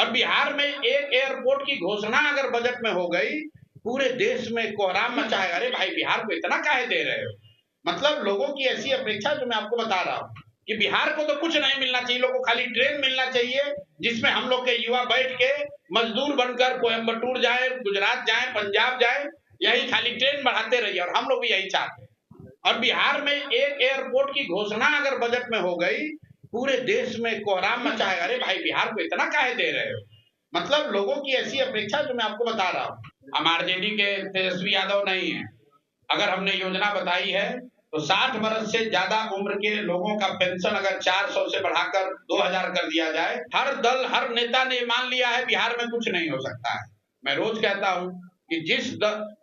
और बिहार में एक एयरपोर्ट की घोषणा अगर बजट में हो गई, पूरे देश में कोहराम मचाएगा। अरे भाई, बिहार को इतना काहे दे रहे हो? मतलब लोगों की ऐसी अपेक्षा, जो मैं आपको बता रहा हूँ कि बिहार को तो कुछ नहीं मिलना चाहिए, लोगों को खाली ट्रेन मिलना चाहिए, जिसमें हम लोग के युवा बैठ के मजदूर बनकर कोयम्बटूर जाए, गुजरात जाए, पंजाब जाए, यही खाली ट्रेन बढ़ाते रहिए। और हम लोग भी यही चाहते हैं। और बिहार में एक एयरपोर्ट की घोषणा अगर बजट में हो गई, पूरे देश में कोहराम मचाएगा। अरे भाई, बिहार को इतना काहे दे रहे हो? मतलब लोगों की ऐसी अपेक्षा, जो मैं आपको बता रहा हूँ, हम आरजेडी के तेजस्वी यादव नहीं है। अगर हमने योजना बताई है तो 60 वर्ष से ज्यादा उम्र के लोगों का पेंशन अगर 400 से बढ़ाकर 2000 कर दिया जाए। हर दल, हर नेता ने मान लिया है बिहार में कुछ नहीं हो सकता है। मैं रोज कहता हूं कि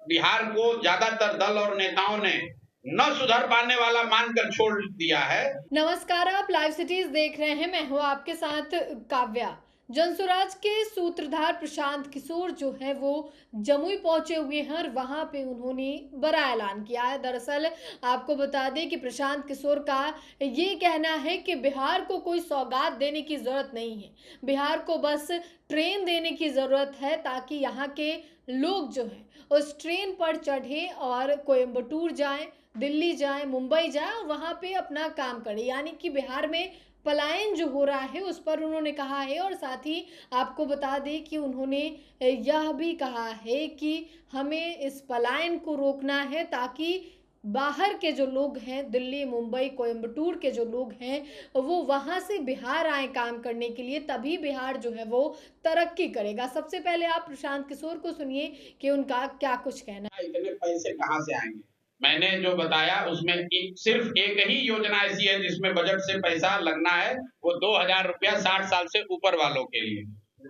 बिहार को ज्यादातर दल और नेताओं ने न सुधर पाने वाला मानकर छोड़ दिया है। नमस्कार, आप लाइव सिटीज देख रहे हैं। मैं हूं आपके साथ काव्या। जनसुराज के सूत्रधार प्रशांत किशोर जो है वो जमुई पहुंचे हुए हैं और वहां पे उन्होंने बड़ा ऐलान किया है। दरअसल आपको बता दें कि प्रशांत किशोर का ये कहना है कि बिहार को कोई सौगात देने की ज़रूरत नहीं है, बिहार को बस ट्रेन देने की ज़रूरत है, ताकि यहाँ के लोग जो है उस ट्रेन पर चढ़े और कोयम्बटूर जाएं, दिल्ली जाएं, मुंबई जाएं और वहाँ पे अपना काम करें। यानी कि बिहार में पलायन जो हो रहा है उस पर उन्होंने कहा है। और साथ ही आपको बता दें कि उन्होंने यह भी कहा है कि हमें इस पलायन को रोकना है, ताकि बाहर के जो लोग हैं, दिल्ली, मुंबई, कोयम्बटूर के जो लोग हैं, वो वहाँ से बिहार आए काम करने के लिए, तभी बिहार जो है वो तरक्की करेगा। सबसे पहले आप प्रशांत किशोर को सुनिए कि उनका क्या कुछ कहना है। इतने पैसे कहाँ से आएंगे? मैंने जो बताया उसमें सिर्फ एक ही योजना ऐसी है जिसमें बजट से पैसा लगना है, वो 2000 रुपया 60 साल से ऊपर वालों के लिए।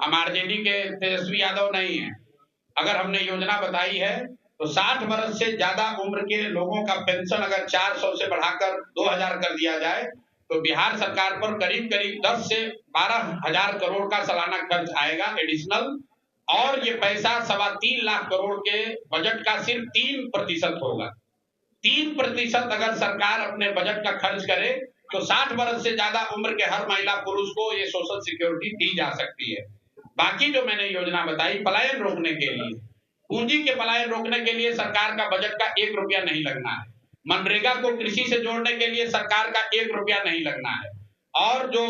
हम आरजेडी के तेजस्वी यादव नहीं है। अगर हमने योजना बताई है तो 60 वर्ष से ज्यादा उम्र के लोगों का पेंशन अगर 400 से बढ़ाकर 2000 कर दिया जाए, तो बिहार सरकार पर करीब करीब 10 से 12 हजार करोड़ का सालाना खर्च आएगा एडिशनल। और ये पैसा 3.25 लाख करोड़ के बजट का सिर्फ 3% होगा। 3% अगर सरकार अपने बजट का खर्च करे तो 60 वर्ष से ज्यादा उम्र के हर महिला पुरुष को ये सोशल सिक्योरिटी दी जा सकती है। बाकी जो मैंने योजना बताई, पलायन रोकने के लिए, पूंजी के पलायन रोकने के लिए सरकार का बजट का 1 रुपया नहीं लगना है। मनरेगा को कृषि से जोड़ने के लिए सरकार का 1 रुपया नहीं लगना है। और जो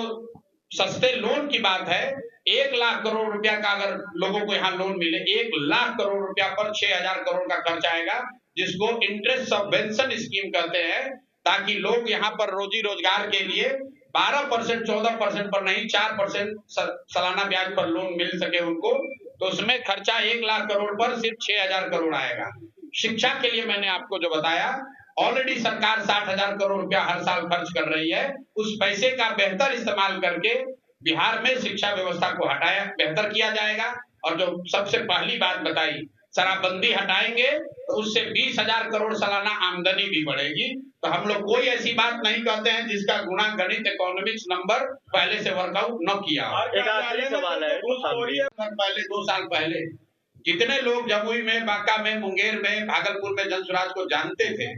सस्ते लोन की बात है, 1 लाख करोड़ रुपया का अगर लोगों को यहाँ लोन मिले, 1 लाख करोड़ रुपया पर 6000 करोड़ का खर्च आएगा, जिसको इंटरेस्ट सबवेंशन स्कीम कहते हैं, ताकि लोग यहाँ पर रोजी रोजगार के लिए 12%, 14% पर नहीं, 4% सालाना ब्याज पर लोन मिल सके उनको। तो उसमें खर्चा 1 लाख करोड़ पर सिर्फ 6000 करोड़ आएगा। शिक्षा के लिए मैंने आपको जो बताया, ऑलरेडी सरकार 60,000 करोड़ रुपया हर साल खर्च कर रही है। उस पैसे का बेहतर इस्तेमाल करके बिहार में शिक्षा व्यवस्था को हटाया, बेहतर किया जाएगा। और जो सबसे पहली बात बताई, शराबबंदी हटाएंगे तो उससे 20,000 करोड़ सालाना आमदनी भी बढ़ेगी। तो हम लोग कोई ऐसी बात नहीं कहते हैं जिसका गुणा गणित, इकोनॉमिक्स नंबर पहले से वर्कआउट न किया। एक आखिरी सवाल है, पहले 2 साल पहले जितने लोग जमुई में, बांका में, मुंगेर में, भागलपुर में जनसुराज को जानते थे,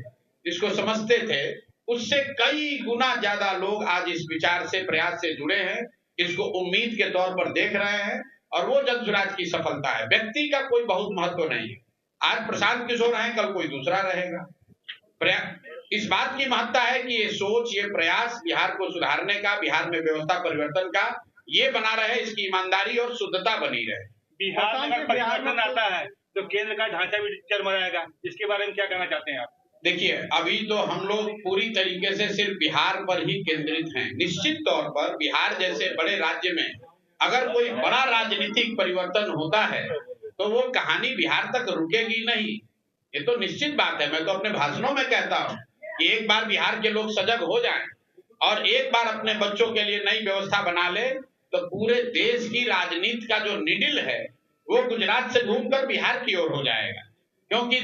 इसको समझते थे, उससे कई गुना ज्यादा लोग आज इस विचार से, प्रयास से जुड़े हैं, इसको उम्मीद के तौर पर देख रहे हैं। और वो जनसुराज की सफलता है। व्यक्ति का कोई बहुत महत्व नहीं है। आज प्रशांत किशोर हैं, कल कोई दूसरा रहेगा। इस बात की महत्ता है कि ये सोच, ये प्रयास बिहार को सुधारने का, बिहार में व्यवस्था परिवर्तन का, ये बना रहे, इसकी ईमानदारी और शुद्धता बनी रहे। बिहार में परिवर्तन आता है तो केंद्र का ढांचा भी चरमराएगा, इसके बारे में क्या कहना चाहते हैं आप? देखिए, अभी तो हम लोग पूरी तरीके से सिर्फ बिहार पर ही केंद्रित हैं। निश्चित तौर पर बिहार जैसे बड़े राज्य में अगर कोई बड़ा राजनीतिक परिवर्तन होता है तो वो कहानी बिहार तक रुकेगी नहीं, ये तो निश्चित बात है। मैं तो अपने भाषणों में कहता हूँ कि एक बार बिहार के लोग सजग हो जाएं और एक बार अपने बच्चों के लिए नई व्यवस्था बना ले, तो पूरे देश की राजनीति का जो निडिल है वो गुजरात से घूमकर बिहार की ओर हो जाएगा। क्योंकि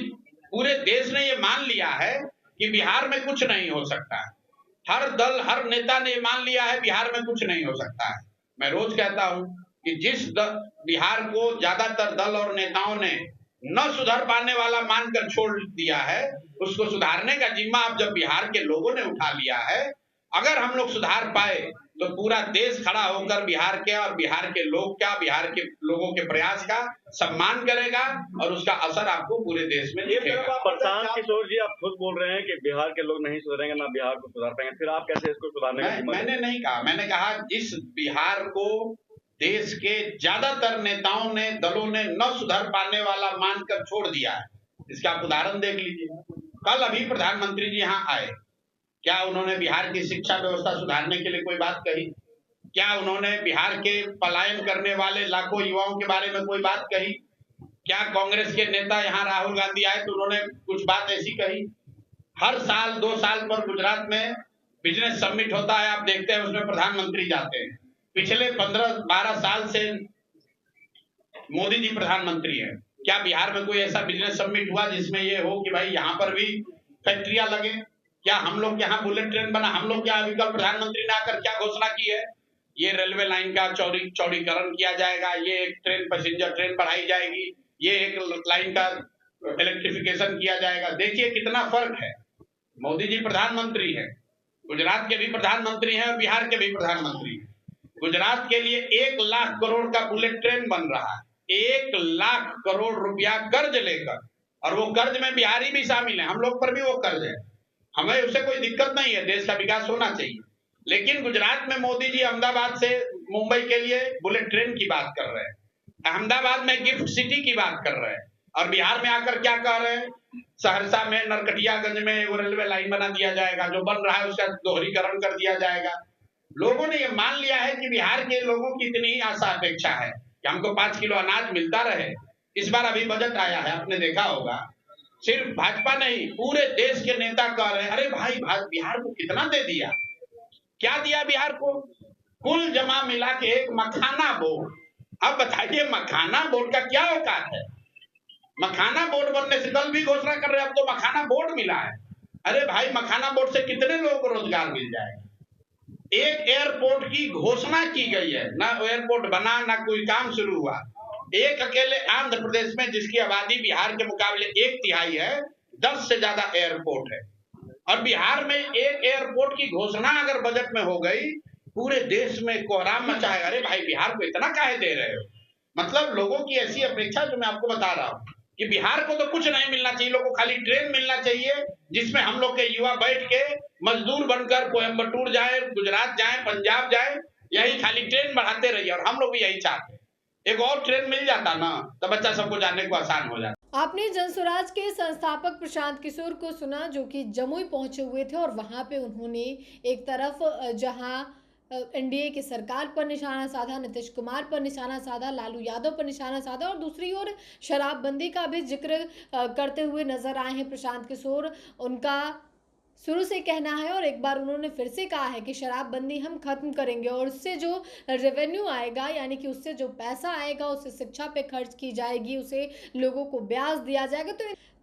पूरे देश ने ये मान लिया है कि बिहार में कुछ नहीं हो सकता। हर दल, हर नेता ने मान लिया है बिहार में कुछ नहीं हो सकता है। मैं रोज कहता हूं कि बिहार को ज्यादातर दल और नेताओं ने न सुधर पाने वाला मानकर छोड़ दिया है, उसको सुधारने का जिम्मा अब जब बिहार के लोगों ने उठा लिया है, अगर हम लोग सुधार पाए तो पूरा देश खड़ा होकर बिहार के और बिहार के लोग का, बिहार के लोगों के प्रयास का सम्मान करेगा और उसका असर आपको पूरे देश में दिखेगा। प्रशांत किशोर जी, आप खुद बोल रहे हैं कि बिहार के लोग नहीं सुधरेंगे, ना बिहार को सुधार पाएंगे, फिर आप कैसे इसको सुधारने का जिम्मा मैंने नहीं कहा, मैंने कहा जिस बिहार को देश के ज्यादातर नेताओं ने, दलों ने न सुधर पाने वाला मानकर छोड़ दिया है, इसका आप उदाहरण देख लीजिए। कल अभी प्रधानमंत्री जी यहाँ आए, क्या उन्होंने बिहार की शिक्षा व्यवस्था सुधारने के लिए कोई बात कही? क्या उन्होंने बिहार के पलायन करने वाले लाखों युवाओं के बारे में कोई बात कही? क्या कांग्रेस के नेता यहाँ राहुल गांधी आए तो उन्होंने कुछ बात ऐसी कही? हर साल 2 साल पर गुजरात में बिजनेस समिट होता है, आप देखते हैं उसमें प्रधानमंत्री जाते हैं। पिछले 15-12 साल से मोदी जी प्रधानमंत्री हैं। क्या बिहार में कोई ऐसा बिजनेस समिट हुआ जिसमें ये हो कि भाई यहाँ पर भी फैक्ट्रियां लगे? क्या हम लोग यहाँ बुलेट ट्रेन बना? हम लोग यहाँ अभी कल प्रधानमंत्री ने आकर क्या घोषणा की है? ये रेलवे लाइन का चौड़ीकरण किया जाएगा, ये एक ट्रेन, पैसेंजर ट्रेन बढ़ाई जाएगी, ये एक लाइन का इलेक्ट्रिफिकेशन किया जाएगा। देखिए कितना फर्क है। मोदी जी प्रधानमंत्री है, गुजरात के भी प्रधानमंत्री हैं और बिहार के भी प्रधानमंत्री हैं। गुजरात के लिए 1 लाख करोड़ का बुलेट ट्रेन बन रहा है, 1 लाख करोड़ रुपया कर्ज लेकर, और वो कर्ज में बिहारी भी शामिल है, हम लोग पर भी वो कर्ज है। हमें उससे कोई दिक्कत नहीं है, देश का विकास होना चाहिए। लेकिन गुजरात में मोदी जी अहमदाबाद से मुंबई के लिए बुलेट ट्रेन की बात कर रहे हैं, अहमदाबाद में गिफ्ट सिटी की बात कर रहे हैं, और बिहार में आकर क्या कह रहे हैं? सहरसा में, नरकटियागंज में वो रेलवे लाइन बना दिया जाएगा, जो बन रहा है उसका दोहरीकरण कर दिया जाएगा। लोगों ने ये मान लिया है कि बिहार के लोगों की इतनी ही आशा अपेक्षा है कि हमको 5 किलो अनाज मिलता रहे। इस बार अभी बजट आया है, आपने देखा होगा, सिर्फ भाजपा नहीं पूरे देश के नेता कह रहे हैं अरे भाई बिहार को कितना दे दिया। क्या दिया बिहार को? कुल जमा मिला के एक मखाना बोर्ड। अब बताइए मखाना बोर्ड का क्या औकात है? मखाना बोर्ड बनने से कल भी घोषणा कर रहे हैं, अब तो मखाना बोर्ड मिला है। अरे भाई मखाना बोर्ड से कितने लोगों को रोजगार मिल जाएगा? एक एयरपोर्ट की घोषणा की गई है, ना एयरपोर्ट बना, ना कोई काम शुरू हुआ। एक अकेले आंध्र प्रदेश में, जिसकी आबादी बिहार के मुकाबले 1/3 है, 10 से ज्यादा एयरपोर्ट है, और बिहार में एक एयरपोर्ट की घोषणा अगर बजट में हो गई, पूरे देश में कोहराम मचाएगा। अरे भाई बिहार को इतना काहे दे रहे हो? मतलब लोगों की ऐसी अपेक्षा, जो मैं आपको बता रहा हूँ कि बिहार को तो कुछ नहीं मिलना चाहिए, लोगों को खाली ट्रेन मिलना चाहिए, जिसमें हम लोग के युवा बैठ के मजदूर बनकर कोयम्बटूर जाए, गुजरात जाए, पंजाब जाए, यही खाली ट्रेन बढ़ाते रहिए। और हम लोग भी यही चाहते हैं, एक और ट्रेन मिल जाता ना तो बच्चा सबको जाने को आसान हो जाता। आपने जनस्वराज के संस्थापक प्रशांत किशोर को सुना, जो कि जमुई पहुंचे हुए थे और वहां पे उन्होंने एक तरफ जहां एनडीए की सरकार पर निशाना साधा, नीतीश कुमार पर निशाना साधा, लालू यादव पर निशाना साधा, और दूसरी ओर शराबबंदी का भी जिक्र करते हुए नजर आए हैं प्रशांत किशोर। उनका शुरू से कहना है और एक बार उन्होंने फिर से कहा है कि शराबबंदी हम खत्म करेंगे, और उससे जो रेवेन्यू आएगा, यानी कि उससे जो पैसा आएगा, उसे शिक्षा पे खर्च की जाएगी, उसे लोगों को ब्याज दिया जाएगा।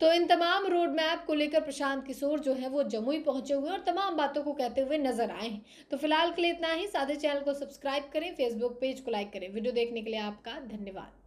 तो इन तमाम रोड मैप को लेकर प्रशांत किशोर जो है वो जमुई पहुंचे हुए और तमाम बातों को कहते हुए नजर आए हैं। तो फिलहाल के लिए इतना ही। साझा चैनल को सब्सक्राइब करें, फेसबुक पेज को लाइक करें। वीडियो देखने के लिए आपका धन्यवाद।